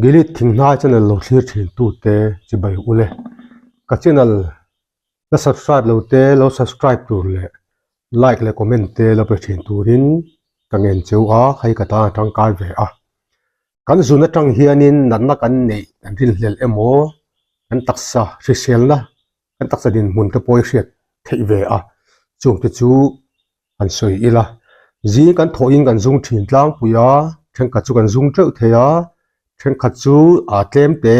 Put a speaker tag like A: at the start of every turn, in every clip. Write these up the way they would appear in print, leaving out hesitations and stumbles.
A: Gili thinghnai channel lo thlir thin tu te chi bai ule ka channel la subscribe lo te lo subscribe tu le like le comment te lo pe thin turin ka ngen cheu a khai ka ta tang kai ve a kan zuna tang hianin nanna kan nei kan rin hlel emo kan taksa hrisel na kan taksa din mun te poi hriat thei ve a chung te chu an soi ila zi kan thoin kan zung thin tlang puya theng ka chu kan zung treu theya theng khat chu a tlem te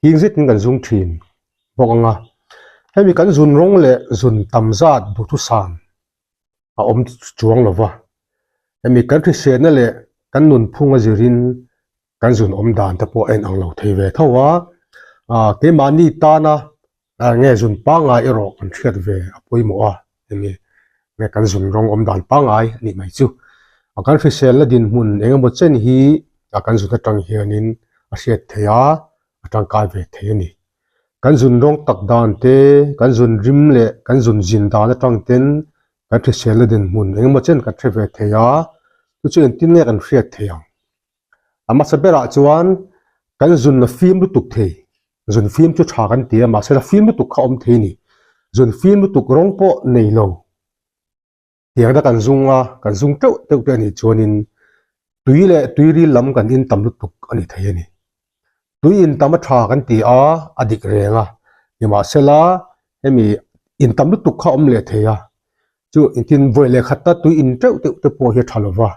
A: hing zit kan zung thin bokanga hemi kan zun rong le zun tamzat bu thu san a om chuang lova hemi kan hrisel na le kan nun phunga zirin kan zun om dan ta po en ang lo thei ve thawa ke mani ta na nge zun pa nga ero kan thiat ve apoi mo a hemi nge kan zun rong om dan pa ngai ni mai chu a kan hrisel la din mun engemaw chen hi a kan zun atang hianin a hriat theia atang kai ve thei ani kan zun rong tak dan te kan zun rim le kan zun jin dan atang ten kan hrisel la din mun engemaw chen ka thre ve theia chu chu tin le kan hriat theiang ama sabera chuan kan zun na film lu tuk thei zun film chu tha kan tia ma sela film lu tuk kha om thei ni zun film lu tuk rong po nei lo tiang da kan zung teu te ni chuanin tuiri lam kan in tam lu tuk ani thei ani tuin tam tha kan ti a adik renga ni ma sela hemi in tam lu tuk kha om le theia chu in voi le khatta tuin teu te po hi thalova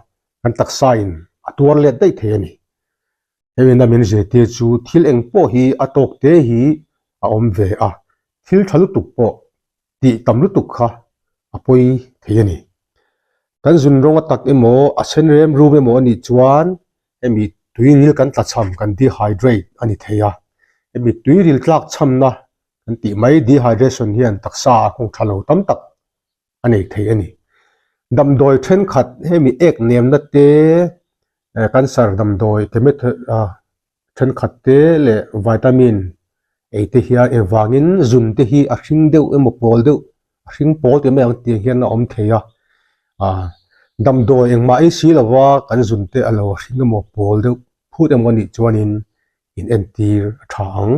A: kan tak sain atuar le dei thei ani hemi na min je te chu thil eng po hi atok te hi a om ve a thil thalu tuk po ti tam lu tuk kha apoi thei ani kan zun rong atak emo a sen rem ru emo ani chuan hemi tuiril kan tla cham kan dehydrate ani theia hemi tuiril tlak cham na kan ti mai dehydration hian taksa khong thalo tam tak ani thei ani damdoi then khat hemi ek nem na te cancer damdoi kemet then khat te le vitamin e te hia ewangin zun te hi a hring deuh emo pol deuh a hring pol te mai ang ti hian na om theia damdoi engma ai si lawa kan zun te alo hring emo pol deuh phut emo ni chuanin in entir thang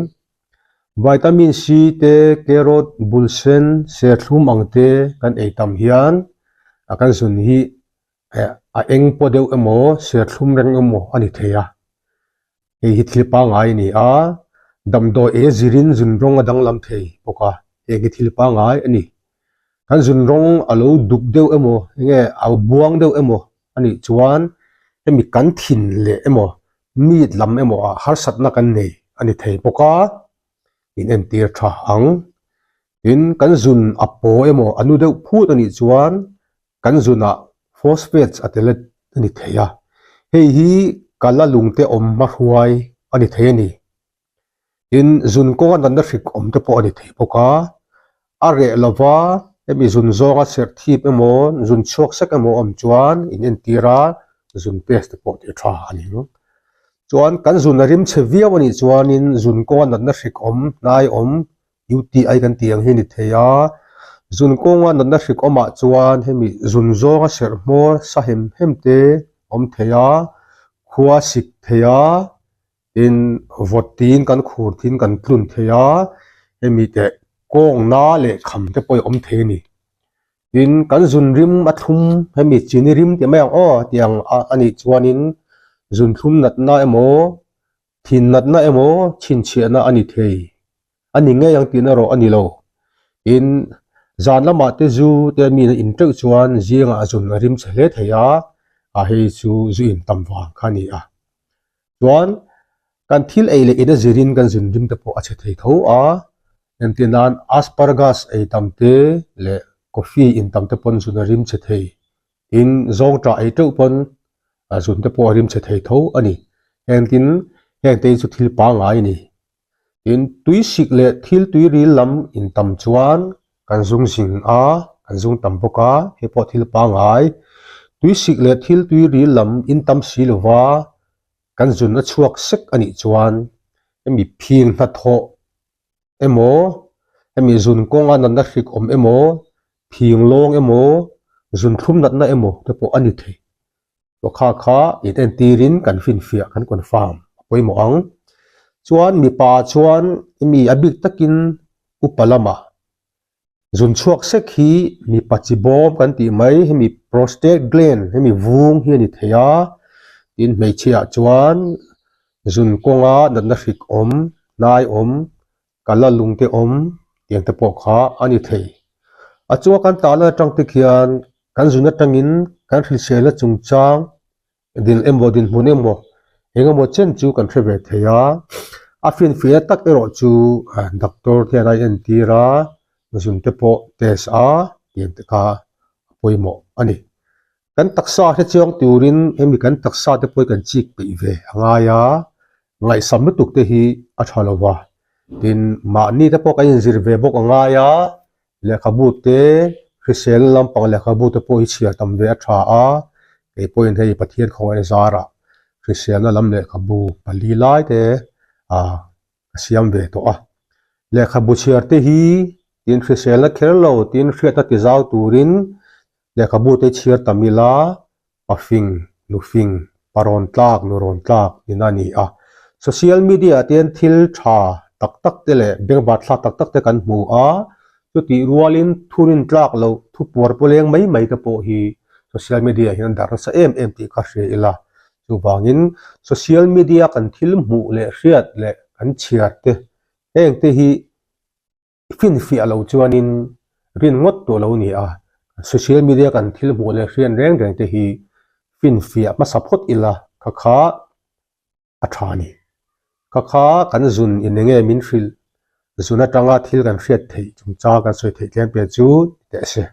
A: vitamin C te carrot bulsen serthlum ang te kan ei tam hian akan zun hi a eng po deuh emo serthlum reng emo ani theia ei hi thil pa ngai ni a damdoi e zirin zun rong adang lam thei poka e gi thil pa ngai ani kan zun rong alo duk deuh emo nge au buang deuh emo ani chuan hemi kan thin le emo mit lam emo a har sat na kan nei ani thei poka in entir tha ang in kan zun apo emo anu deuh phut ani chuan kan zuna phosphates atelet ani theia hei hi kala lungte om ma huai ani thei ani in zun ko nan da hrik om te po ani thei poka are lova emi zun zonga ser thip emo zun chok sak emo om chuan in entira zun paste po te tha ani chuan kan zun rim chevia wani chuanin zun ko nan na hrik om nai om UTI kan tiang hi ni theia zun ko nga nan na hrik oma chuan hemi zun zonga ser mor sahem hemte om theia khuwa sik theia in votin kan khur thin kan plun theia hemi te kong na le kham te poi om the ni in kan zun rim athum hemi chini rim te mai o tiang ani chuanin zun thum nat na emo thin nat na emo chin chia na ani thei ani nge yang tin ro ani lo in zan lama te zu te mi in teu chuan zinga zun rim chhle theia a hei chu zu in tam wa khani a chuan kan thil eile ina zirin kan zun rim te po a che thei tho a entinan asparagus ei tamte le coffee in tamte pon zuna rim che thei in zong tra ei teu pon zun te po rim che thei tho ani entin heng te chu thil pa ngai ni in tui sik le thil tui ri lam in tam chuan kan zung sing a kan zung tam boka he po thil pa ngai tui sik le thil tui ri lam in tam si lova kan zun na chuak sek ani chuan emi phing na tho emo emi zun konga nan na hrik om emo phing long emo zun thum nat na emo te po ani thei to kha in entirin kan fin fia kan confirm poi mo ang chuan mi pa chuan mi abik takin upalama zun chuak sek hi mi pachi bom kan ti mai hemi prostate gland hemi vung hi ani theya tin meichhia chuan zun konga natna hrik om nai om kala lungte om tiang te pawh kha ani thei a chuwa kan ta na tang te khian kan zuna tangin kan hri sela chungchang din emo din hmun emo engemaw chen chu kan hre ve theya a fin fia tak ero chu doctor thian ai en tira zun te pawh test a tiang te kha poimo ani kan taksa he chiang turin hemi kan taksa te poi kan chik pe ve angaya ngai samlutuk te hi a thalawa tin ma ni te pawh kan zir ve bok angaya lekhabu te hrisel lampang lekhabu te pawh hi chhia tam ve a tha a ke point hei pathian khawai zara hrisel na lam lekhabu pali lai te siam ve to a lekhabu chhiar te hi tin hrisel na kherlo tin hriata ti zau turin lekhabu te chhiar tamila pafing nufing paron tlak nuron tlak inani a social media ten thil tha tak tak te le bengba thla tak tak te kan hmu a chu ti rualin thurin tlak lo thu por poleng mai mai te pawh hi social media hian dar sa em ti kha hre ila chu bangin social media kan thil hmu le hriat le kan chhiat te eng te hi fin fi alo chuanin rin ngot to lo ni a social media kan thil hmu le hrian reng reng te hi fin fi ma support ila kha athani kha kan zun inenge min hril zuna tanga thil kan hriat thei chungcha kan soi thei tlen pe chu te se